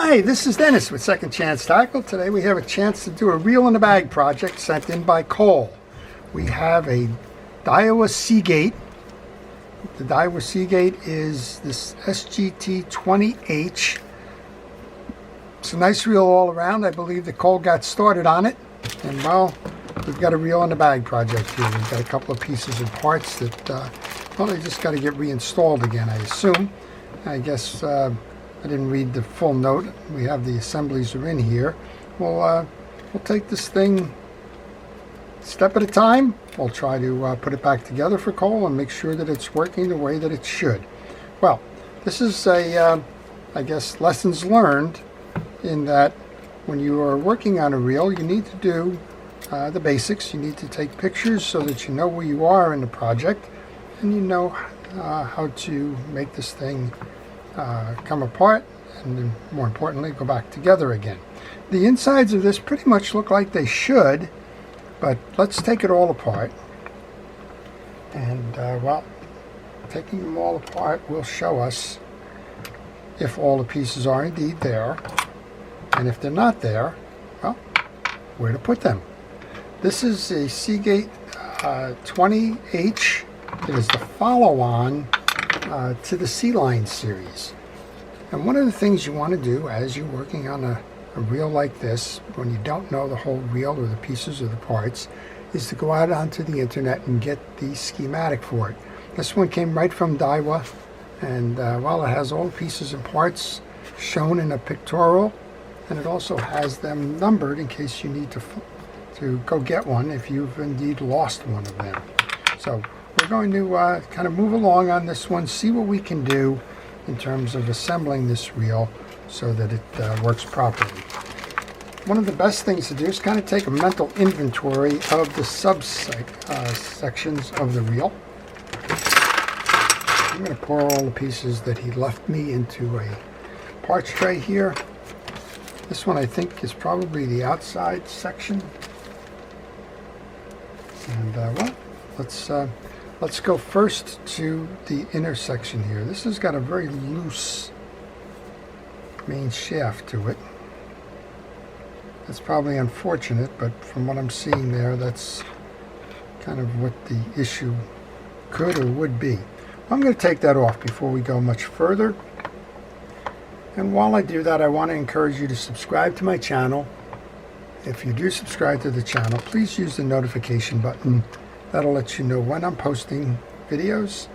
Hi, this is Dennis with Second Chance Tackle. Today we have a chance to do a reel in a bag project sent in by Cole. We have a Daiwa Seagate. The Daiwa Seagate is this SGT-20H. It's a nice reel all around. I believe that Cole got started on it. And well, we've got a reel in a bag project here. We've got a couple of pieces and parts that, well, they just got to get reinstalled again, I assume. I guess I didn't read the full note. We have the assemblies are in here. We'll take this thing step at a time. We'll try to put it back together for Cole and make sure that it's working the way that it should. Well, this is a, I guess, lessons learned in that when you are working on a reel, you need to do the basics. You need to take pictures so that you know where you are in the project and you know how to make this thing come apart and then, more importantly, go back together again. The insides of this pretty much look like they should, but let's take it all apart. And well, taking them all apart will show us if all the pieces are indeed there, and if they're not there, well, where to put them. This is a Seagate 20H. It is the follow-on to the C-Line series. And one of the things you want to do as you're working on a reel like this, when you don't know the whole reel or the pieces or the parts, is to go out onto the internet and get the schematic for it. This one came right from Daiwa, and well, it has all the pieces and parts shown in a pictorial, and it also has them numbered in case you need to go get one if you've indeed lost one of them. So we're going to kind of move along on this one, see what we can do in terms of assembling this reel so that it works properly. One of the best things to do is kind of take a mental inventory of the sections of the reel. I'm going to pour all the pieces that he left me into a parts tray here. This one I think is probably the outside section. And well, let's go first to the inner section here. This has got a very loose main shaft to it. That's probably unfortunate, but from what I'm seeing there, that's kind of what the issue could or would be. I'm going to take that off before we go much further. And while I do that, I want to encourage you to subscribe to my channel. If you do subscribe to the channel, please use the notification button. That'll let you know when I'm posting videos.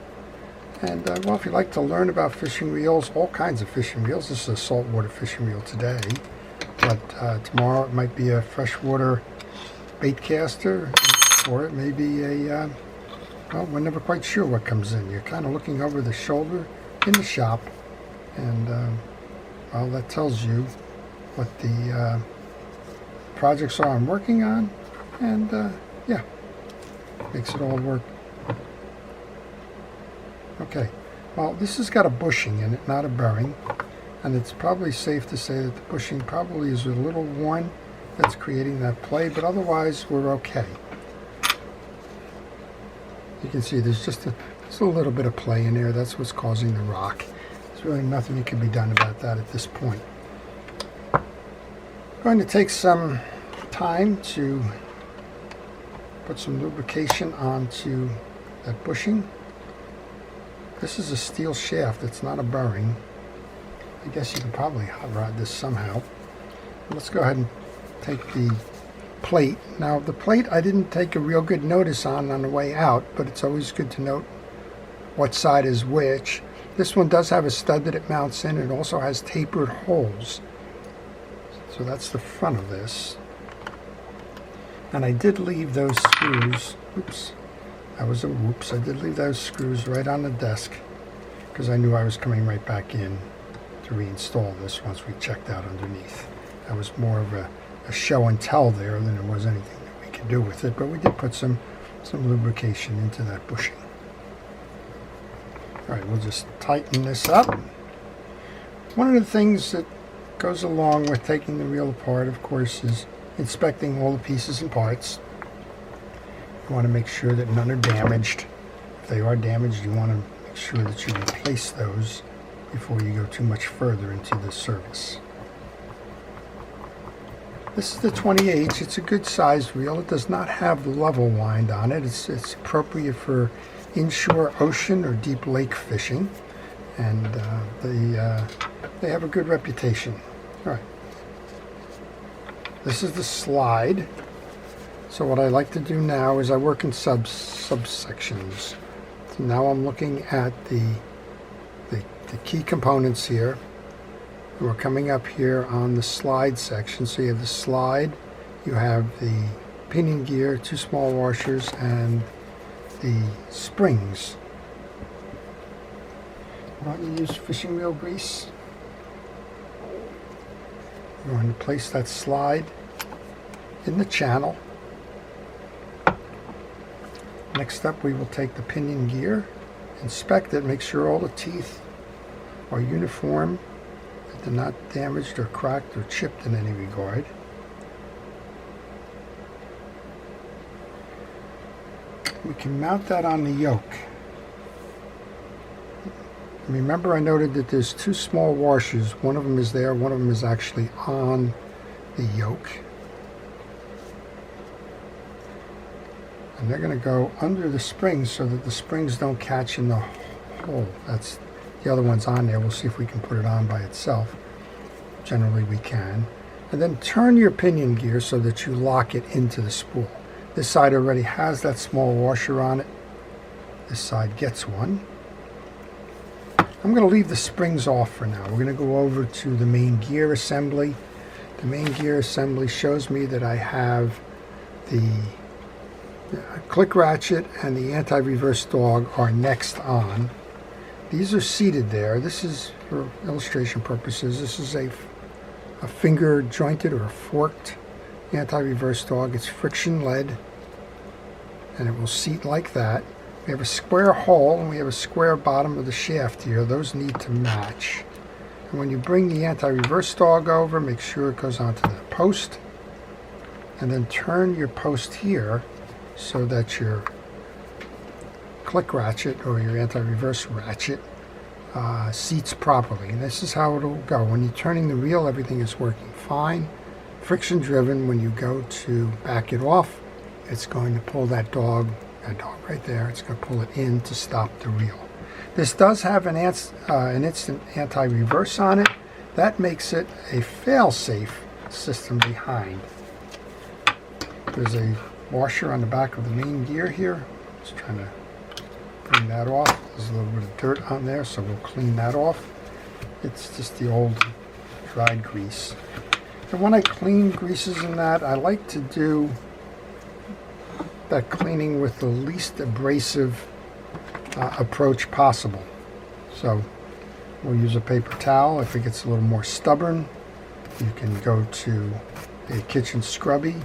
And well, if you'd like to learn about fishing reels, all kinds of fishing reels. This is a saltwater fishing reel today, but tomorrow it might be a freshwater bait caster, or it may be a, well, we're never quite sure what comes in. You're kind of looking over the shoulder in the shop, and well, that tells you what the projects are I'm working on, and yeah, makes it all work. Okay, well, this has got a bushing in it, not a bearing, and it's probably safe to say that the bushing probably is a little worn. That's creating that play, but otherwise we're okay. You can see there's just a little bit of play in there. That's what's causing the rock. There's really nothing that can be done about that at this point. I'm going to take some time to put some lubrication onto that bushing. This is a steel shaft, it's not a bearing. I guess you could probably hot rod this somehow. Let's go ahead and take the plate. Now the plate I didn't take a real good notice on the way out, but it's always good to note what side is which. This one does have a stud that it mounts in. It also has tapered holes. So that's the front of this. And I did leave those screws, oops, that was a whoops, I did leave those screws right on the desk because I knew I was coming right back in to reinstall this once we checked out underneath. That was more of a show and tell there than there was anything that we could do with it, but we did put some lubrication into that bushing. Alright, we'll just tighten this up. One of the things that goes along with taking the reel apart, of course, is inspecting all the pieces and parts. You want to make sure that none are damaged. If they are damaged, you want to make sure that you replace those before you go too much further into the service. This is the 20H. It's a good sized reel. It does not have the level wind on it. It's appropriate for inshore ocean or deep lake fishing, and they have a good reputation. All right. This is the slide. So what I like to do now is I work in subsections. So now I'm looking at the key components here. We're coming up here on the slide section. So you have the slide, you have the pinion gear, 2 small washers, and the springs. Why don't you use fishing wheel grease? We're going to place that slide in the channel. Next up, we will take the pinion gear, inspect it, make sure all the teeth are uniform, that they're not damaged or cracked or chipped in any regard. We can mount that on the yoke. Remember, I noted that there's 2 small washers. One of them is there, one of them is actually on the yoke. And they're going to go under the springs so that the springs don't catch in the hole. That's the other one's on there. We'll see if we can put it on by itself. Generally we can. And then turn your pinion gear so that you lock it into the spool. This side already has that small washer on it. This side gets one. I'm going to leave the springs off for now. We're going to go over to the main gear assembly. The main gear assembly shows me that I have the click ratchet and the anti-reverse dog are next on. These are seated there. This is, for illustration purposes, this is a finger jointed or forked anti-reverse dog. It's friction led, and it will seat like that. We have a square hull and we have a square bottom of the shaft here. Those need to match. And when you bring the anti-reverse dog over, make sure it goes onto the post, and then turn your post here so that your click ratchet or your anti-reverse ratchet seats properly. And this is how it'll go. When you're turning the reel, everything is working fine. Friction driven, when you go to back it off, it's going to pull that dog right there, it's going to pull it in to stop the reel. This does have an instant anti-reverse on it. That makes it a fail-safe system behind. There's a washer on the back of the main gear here. Just trying to bring that off. There's a little bit of dirt on there, so we'll clean that off. It's just the old dried grease. And when I clean greases in that, I like to do that cleaning with the least abrasive approach possible. So we'll use a paper towel. If it gets a little more stubborn, you can go to a kitchen scrubby.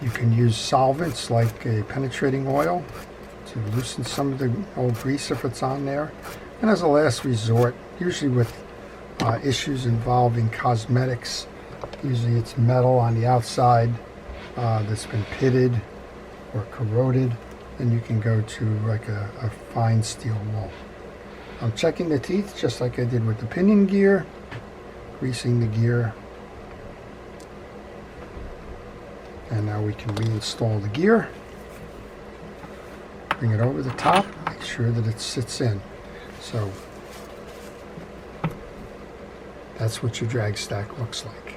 You can use solvents like a penetrating oil to loosen some of the old grease if it's on there. And as a last resort, usually with issues involving cosmetics, usually it's metal on the outside that's been pitted or corroded, then you can go to like a fine steel wool. I'm checking the teeth just like I did with the pinion gear, greasing the gear. And now we can reinstall the gear. Bring it over the top, make sure that it sits in. So that's what your drag stack looks like.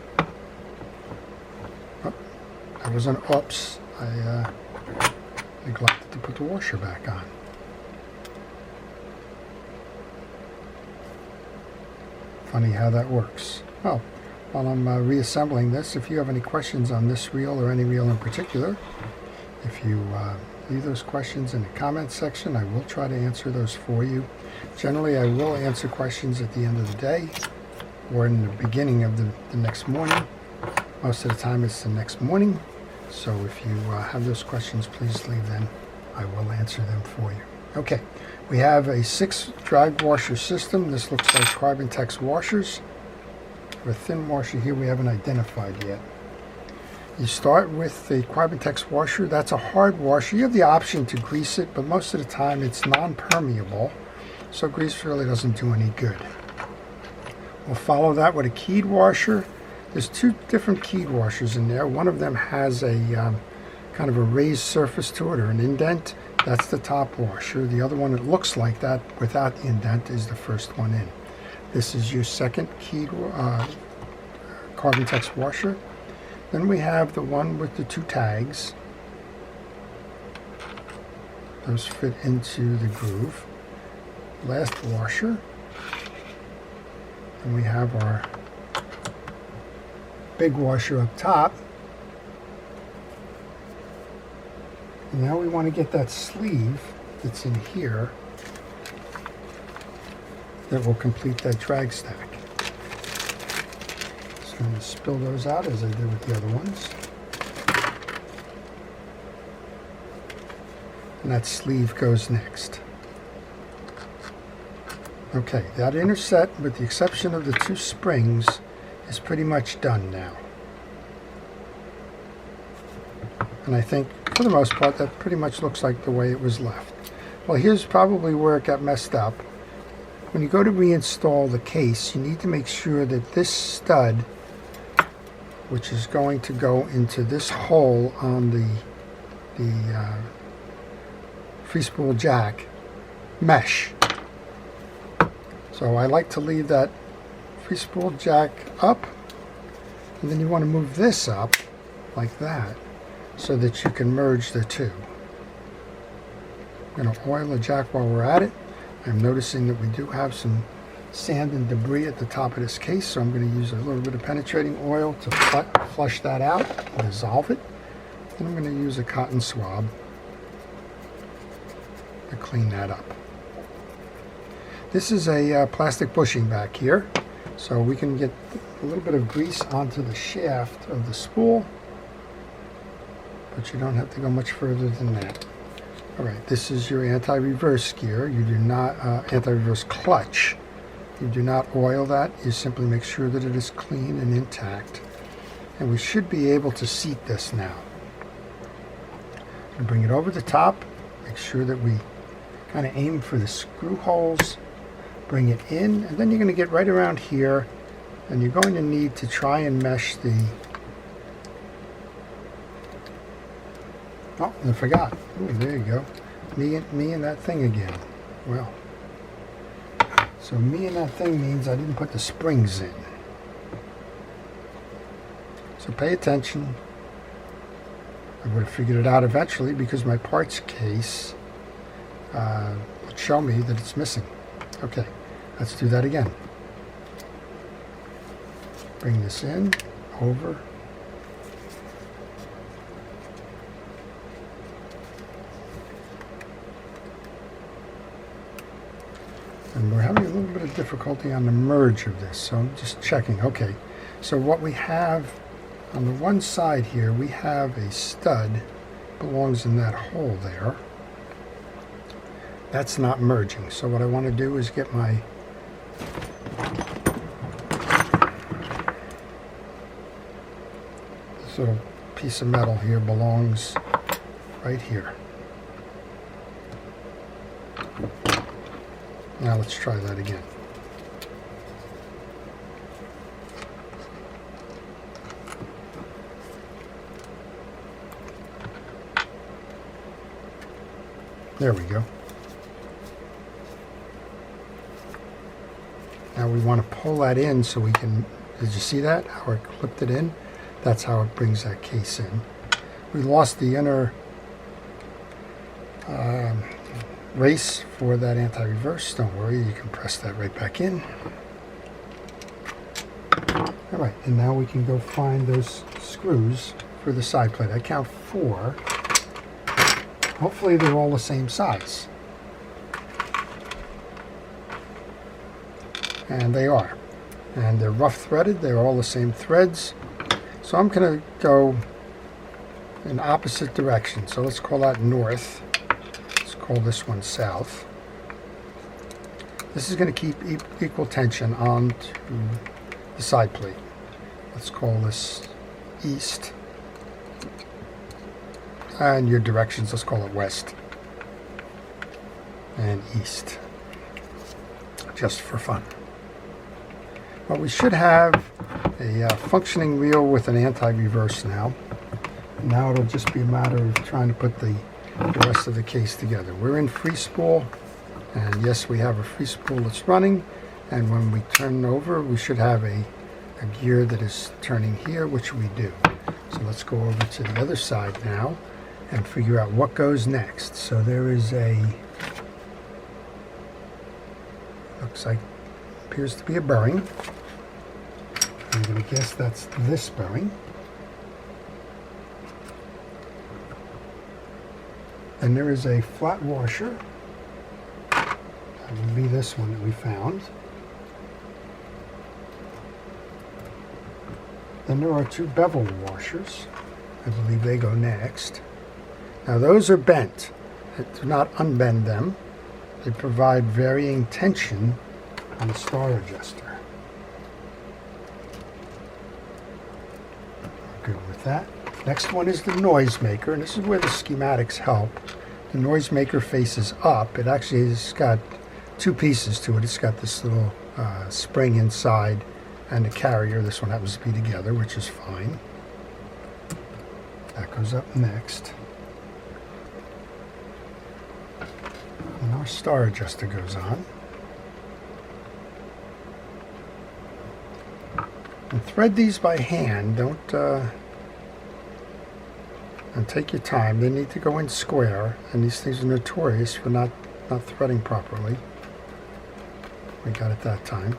Oh, that was an oops. I neglected to put the washer back on. Funny how that works. Well, while I'm reassembling this, if you have any questions on this reel or any reel in particular, if you leave those questions in the comment section, I will try to answer those for you. Generally, I will answer questions at the end of the day or in the beginning of the next morning. Most of the time it's the next morning. So if you have those questions, please leave them. I will answer them for you. Okay, we have a 6 drag washer system. This looks like Carbon Tex washers. A thin washer here we haven't identified yet. You start with the Carbon Tex washer. That's a hard washer. You have the option to grease it, but most of the time it's non-permeable, so grease really doesn't do any good. We'll follow that with a keyed washer. There's two different keyed washers in there. One of them has a kind of a raised surface to it, or an indent. That's the top washer. The other one that looks like that without the indent is the first one in. This is your second keyed carbon text washer. Then we have the one with the two tags. Those fit into the groove. Last washer. And we have our big washer up top. And now we want to get that sleeve that's in here that will complete that drag stack. So I'm going to spill those out as I did with the other ones. And that sleeve goes next. Okay, that inner set, with the exception of the two springs, is pretty much done now. And I think, for the most part, that pretty much looks like the way it was left. Well, here's probably where it got messed up. When you go to reinstall the case, you need to make sure that this stud, which is going to go into this hole on the free spool jack, mesh. So I like to leave that free spool jack up, and then you want to move this up like that so that you can merge the two. I'm going to oil the jack while we're at it. I'm noticing that we do have some sand and debris at the top of this case, so I'm going to use a little bit of penetrating oil to flush that out, dissolve it. And I'm going to use a cotton swab to clean that up. This is a plastic bushing back here, so we can get a little bit of grease onto the shaft of the spool, but you don't have to go much further than that. Alright, this is your anti-reverse gear. You do not, anti-reverse clutch. You do not oil that. You simply make sure that it is clean and intact. And we should be able to seat this now. And bring it over the top. Make sure that we kind of aim for the screw holes. Bring it in, and then you're going to get right around here, and you're going to need to try and mesh the... Oh, I forgot. Ooh, there you go. Me and that thing again. Well, so me and that thing means I didn't put the springs in. So pay attention. I would have figured it out eventually because my parts case would show me that it's missing. Okay, let's do that again. Bring this in, over. And we're having a little bit of difficulty on the merge of this, so I'm just checking. Okay, so what we have on the one side here, we have a stud, belongs in that hole there. That's not merging, so what I want to do is get my this little piece of metal here belongs right here. Now let's try that again. There we go. Now we want to pull that in so we can, did you see that? How it clipped it in? That's how it brings that case in. We lost the inner race for that anti-reverse. Don't worry, you can press that right back in. Alright, and now we can go find those screws for the side plate. I count 4. Hopefully they're all the same size. And they are. And they're rough threaded. They're all the same threads. So I'm going to go in opposite direction. So let's call that north. Let's call this one south. This is going to keep equal tension on to the side plate. Let's call this east. And your directions, let's call it west and east, just for fun. What we should have a functioning reel with an anti-reverse now. Now it'll just be a matter of trying to put the rest of the case together. We're in free spool, and yes, we have a free spool that's running, and when we turn over we should have a gear that is turning here, which we do. So let's go over to the other side now and figure out what goes next. So there is looks like, appears to be a bearing. I'm going to guess that's this bearing. And there is a flat washer. That would be this one that we found. Then there are two bevel washers. I believe they go next. Now those are bent. Do not unbend them. They provide varying tension on the star adjuster. Good with that. Next one is the noisemaker, and this is where the schematics help. The noisemaker faces up. It actually has got two pieces to it. It's got this little spring inside and a carrier. This one happens to be together, which is fine. That goes up next. And our star adjuster goes on. And thread these by hand. And take your time. They need to go in square, and these things are notorious for not threading properly. We got it that time.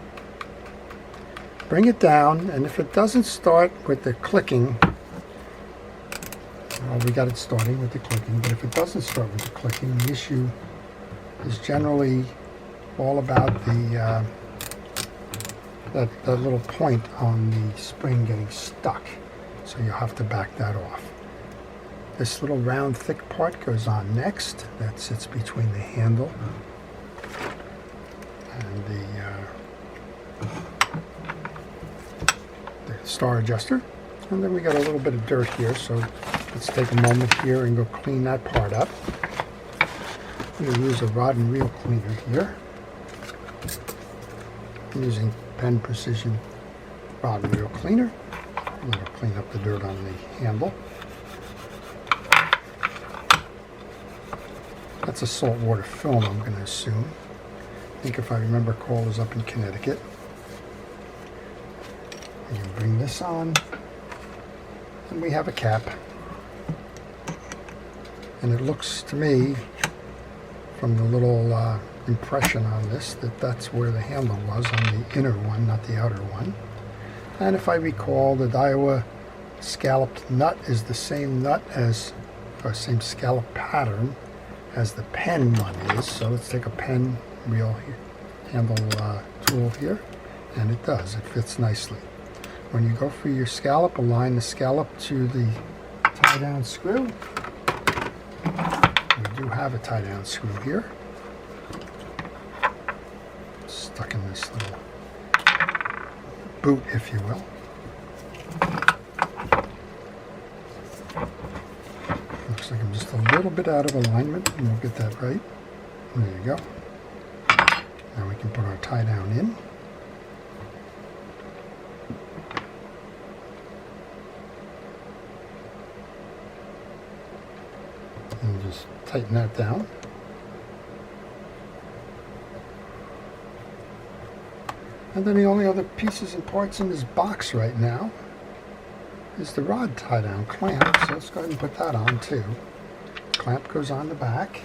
Bring it down, and if it doesn't start with the clicking, well, we got it starting with the clicking, but if it doesn't start with the clicking, the issue is generally all about the that little point on the spring getting stuck. So you'll have to back that off. This little round thick part goes on next. That sits between the handle and the star adjuster. And then we got a little bit of dirt here, so let's take a moment here and go clean that part up. I'm going to use a rod and reel cleaner here. I'm using Pen Precision rod and reel cleaner. I'm going to clean up the dirt on the handle. That's a saltwater film, I'm going to assume. I think if I remember, Cole is up in Connecticut. You bring this on, and we have a cap. And it looks to me, from the little impression on this, that that's where the handle was, on the inner one, not the outer one. And if I recall, the Daiwa scalloped nut is the same nut as, or same scallop pattern as the pen one is. So let's take a pen reel handle tool here, and it does. It fits nicely. When you go for your scallop, align the scallop to the tie-down screw. We do have a tie-down screw here. Stuck in this little boot, if you will. Looks like I'm just a little bit out of alignment, and we'll get that right. There you go. Now we can put our tie-down in. And just tighten that down. And then the only other pieces and parts in this box right now is the rod tie-down clamp. So let's go ahead and put that on too. Clamp goes on the back.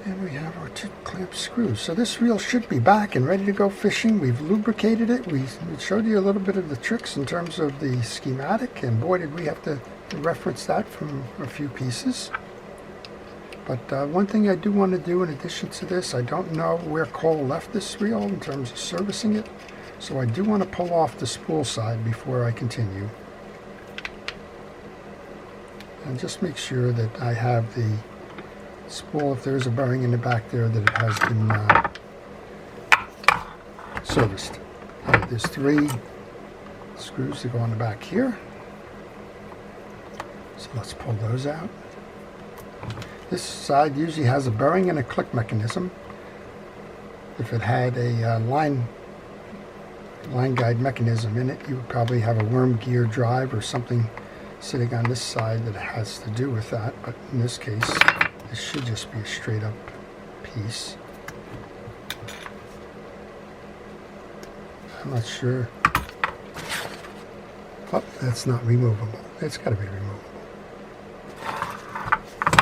And we have our two clamp screws. So this reel should be back and ready to go fishing. We've lubricated it. We showed you a little bit of the tricks in terms of the schematic, and boy did we have to reference that from a few pieces. But one thing I do want to do in addition to this, I don't know where Cole left this reel in terms of servicing it, so I do want to pull off the spool side before I continue. And just make sure that I have the spool, if there is a bearing in the back there, that it has been serviced. All right, there's 3 screws that go on the back here. So let's pull those out. This side usually has a bearing and a click mechanism. If it had a line line guide mechanism in it, you would probably have a worm gear drive or something sitting on this side that has to do with that, but in this case this should just be a straight up piece. I'm not sure. Oh, that's not removable. It's got to be removable.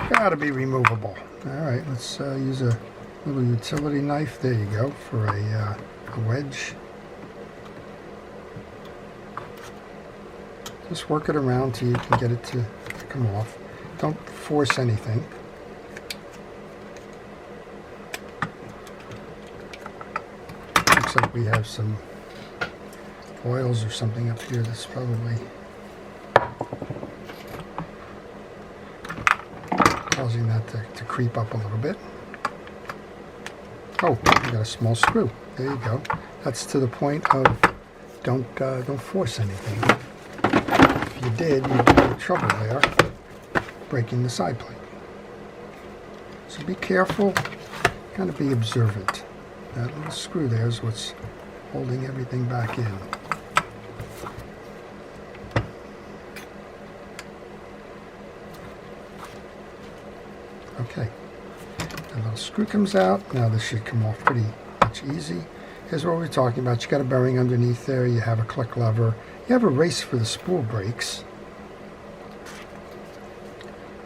Got to be removable. Alright, let's use a little utility knife. There you go, for a wedge. Just work it around till you can get it to come off. Don't force anything. Looks like we have some oils or something up here that's probably causing that to creep up a little bit. Oh, you got a small screw. There you go. That's to the point of don't force anything. If you did, you'd have trouble there breaking the side plate. So be careful, kind of be observant. That little screw there is what's holding everything back in. Okay, the little screw comes out. Now this should come off pretty much easy. Here's what we're talking about. You got a bearing underneath there. You have a click lever. You have a race for the spool brakes.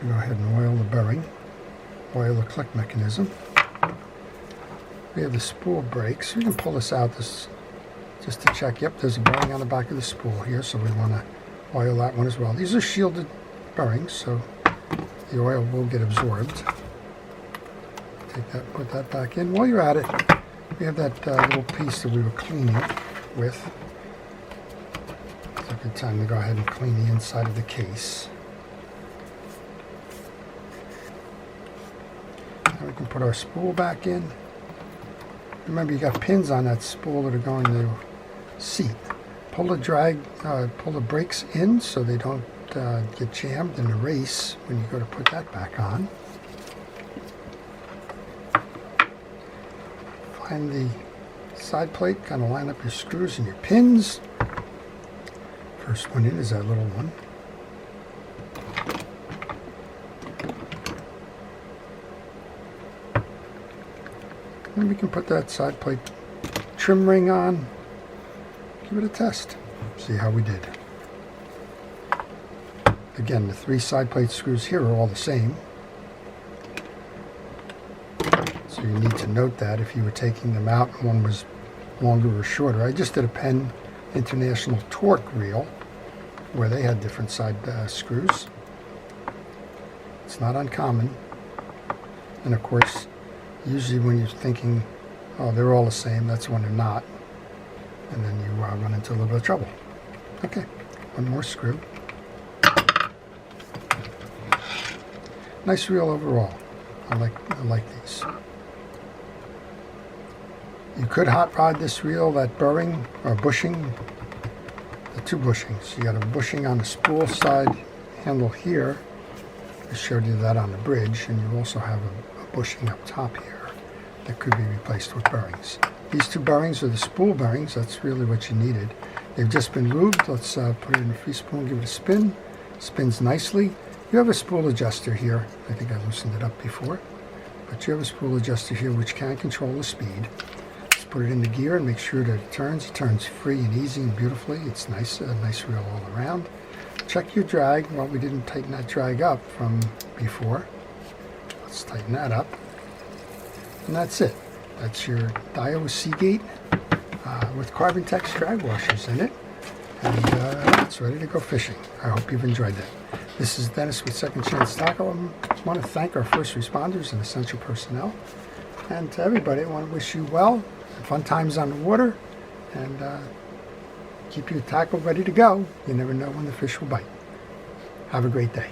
Go ahead and oil the bearing. Oil the click mechanism. We have the spool brakes. We can pull this out just to check. Yep, there's a bearing on the back of the spool here, so we want to oil that one as well. These are shielded bearings, so the oil will get absorbed. Take that, put that back in. While you're at it, we have that little piece that we were cleaning with. It's a good time to go ahead and clean the inside of the case. Now we can put our spool back in. Remember, you got pins on that spool that are going to seat. Pull the brakes in so they don't get jammed in the race when you go to put that back on. Find the side plate, kind of line up your screws and your pins. First one in is that little one. And we can put that side plate trim ring on. Give it a test. See how we did. Again, the 3 side plate screws here are all the same. So you need to note that if you were taking them out and one was longer or shorter. I just did a Penn International torque reel where they had different side screws. It's not uncommon. And of course, usually when you're thinking, oh, they're all the same, that's when they're not. And then you run into a little bit of trouble. Okay, one more screw. Nice reel overall. I like these. You could hot rod this reel, that burring or bushing, the 2 bushings. You got a bushing on the spool side handle here. I showed you that on the bridge, and you also have a bushing up top here that could be replaced with bearings. These 2 bearings are the spool bearings. That's really what you needed. They've just been lubed. Let's put it in a free spool, give it a spin. Spins nicely. You have a spool adjuster here. I think I loosened it up before. But you have a spool adjuster here which can control the speed. Just put it in the gear and make sure that it turns. It turns free and easy and beautifully. It's nice, a nice reel all around. Check your drag. Well, we didn't tighten that drag up from before. Let's tighten that up. And that's it. That's your Daiwa Seagate with Carbon Tex drag washers in it. And it's ready to go fishing. I hope you've enjoyed that. This is Dennis with Second Chance Tackle. I want to thank our first responders and essential personnel. And to everybody, I want to wish you well, fun times on the water, and keep your tackle ready to go. You never know when the fish will bite. Have a great day.